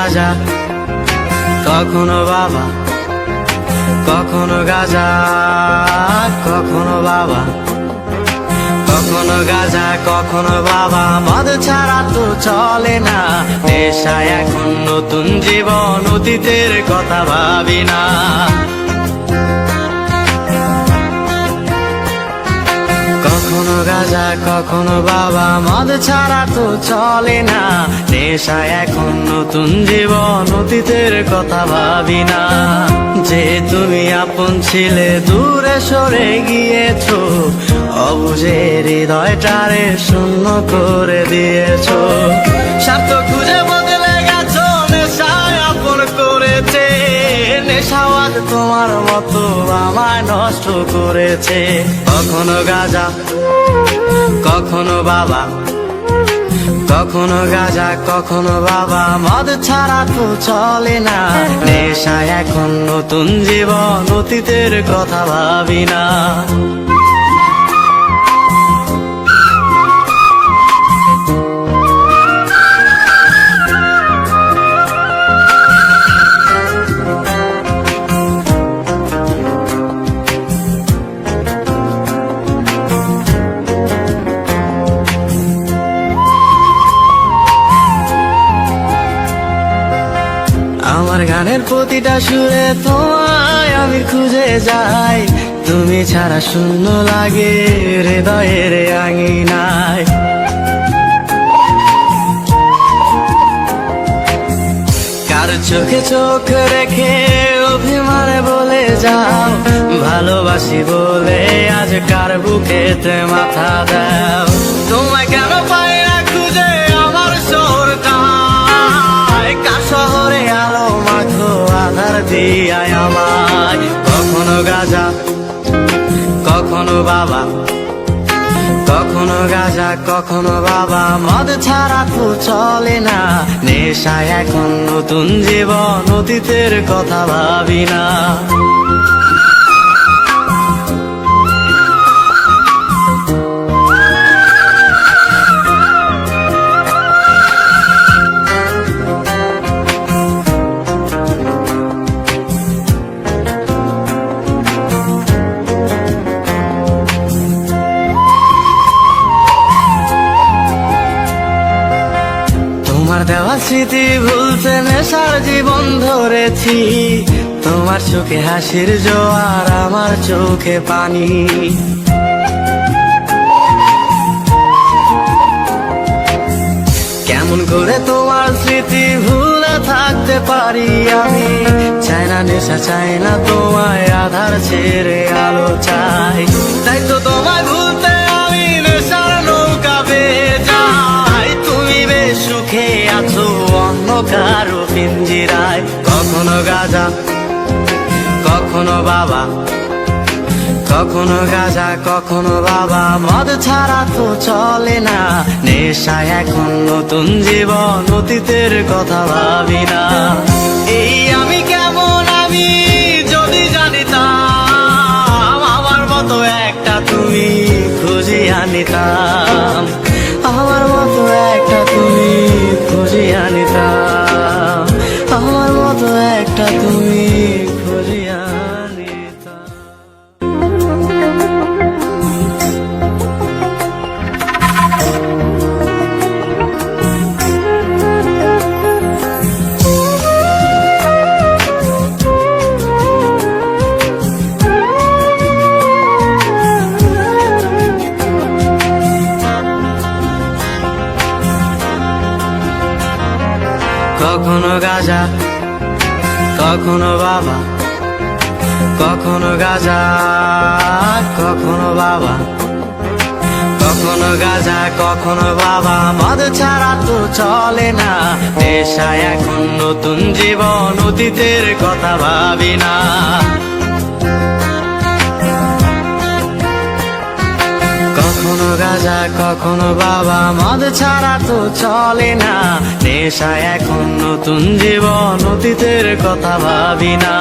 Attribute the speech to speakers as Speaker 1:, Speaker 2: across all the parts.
Speaker 1: গাঁজা, কখনো বাবা, কখনো গাঁজা, কখনো বাবা, কখনো গাঁজা, কখনো বাবা। মদ ছাড়া তো চলে না, নেশায় এখন নতুন জীবন, অতীতের কথা ভাবি না। কখনো গাঁজা, কখনো বাবা, মদ ছাড়া তো চলে না, নেশায় এখন নতুন জীবন, অতীতের কথা ভাবি না। যে তুমি আপন ছিলে দূরে সরে গিয়েছো, অবুঝে হৃদয়টারে শূন্য করে দিয়েছো। স্বার্থ খুঁজে বদলে গেছো, নেশায় আপন করেছে, নেশাওয়াজ তোমার মতো আমায় নষ্ট করেছে। কখনো গাঁজা, কখনো বাবা, কখনো গাঁজা, কখনো বাবা, মদ ছাড়া তো চলে না, নেশায় এখন নতুন জীবন, অতীতের কথা ভাবি না। আমার গানের প্রতিটা সুরে তোমায় আমি খুঁজে যাই, তুমি ছাড়া শূন্য লাগে হৃদয়ের আঙিনায়। কার চোখে চোখ রেখে অভিমানে বলে যাও, ভালোবাসি বলে আজ কার বুকেতে মাথা দাও। তোমায় কেন পাই না খুঁজে আমার শহরটা, কার শহরে আলো মাখো আধার দিয়ায় আমায়। কখনো গাঁজা, কখনো বাবা, কখনো গাঁজা, কখনো বাবা, মদ ছাড়া তো চলে না, নেশায় এখন নতুন জীবন, অতীতের কথা ভাবি না। তোমার দেওয়া স্মৃতি ভুলতে নেশার জীবন ধরেছি, তোমার চোখে হাসির জোয়ার, আমার চোখে পানি। কেমন করে তোমার স্মৃতি ভুলে থাকতে পারি আমি, চাই না নেশা, চাই না তোমায় আধার ছেড়ে আলো চাই। তাই তো তোমায় ভুলতে আমি নেশার নৌকা বেয়ে যাই, তুমি বেশ সুখে আছো অন্য কারো পিঞ্জিরায়। কখনো গাঁজা, কখনো বাবা, কখনো গাঁজা, কখনো বাবা, মদ ছাড়া তো চলে না, নেশায় এখন নতুন জীবন, অতীতের কথা ভাবি না। এই আমি কেমন আমি যদি জানিতাম, আমার মতো একটা তুমি খুঁজিয়া নিতাম, আমার মতো একটা তুমি খুঁজিয়া নিতাম, আমার মতো একটা তুমি খুঁজিয়া নিতাম। কখনো গাঁজা, কখনো বাবা, কখনো গাঁজা, কখনো বাবা, কখনো গাঁজা, কখনো বাবা, মদ ছাড়া তো চলে না, নেশায় এখন নতুন জীবন, অতীতের কথা ভাবি না। কখনো গাঁজা, কখনো বাবা, মদ ছাড়া তো চলে না, নেশায় এখন নতুন জীবন, অতীতের কথা ভাবি না।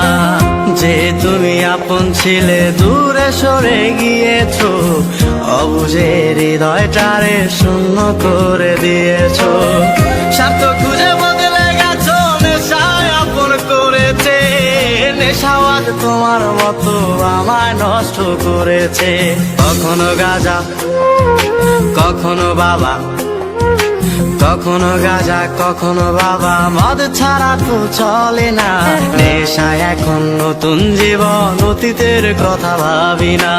Speaker 1: যে তুমি আপন ছিলে দূরে সরে গিয়েছো, অবুঝে হৃদয়টারে শূন্য করে দিয়েছো। স্বার্থ খুঁজে বদলে গেছো, নেশাও আজ তোমার মতো আমায় নষ্ট করেছে। কখনো গাঁজা, কখনো বাবা, কখনো গাঁজা, কখনো বাবা, মদ ছাড়া তো চলে না। নেশা এখন নতুন জীবন, অতীতের কথা ভাবি না।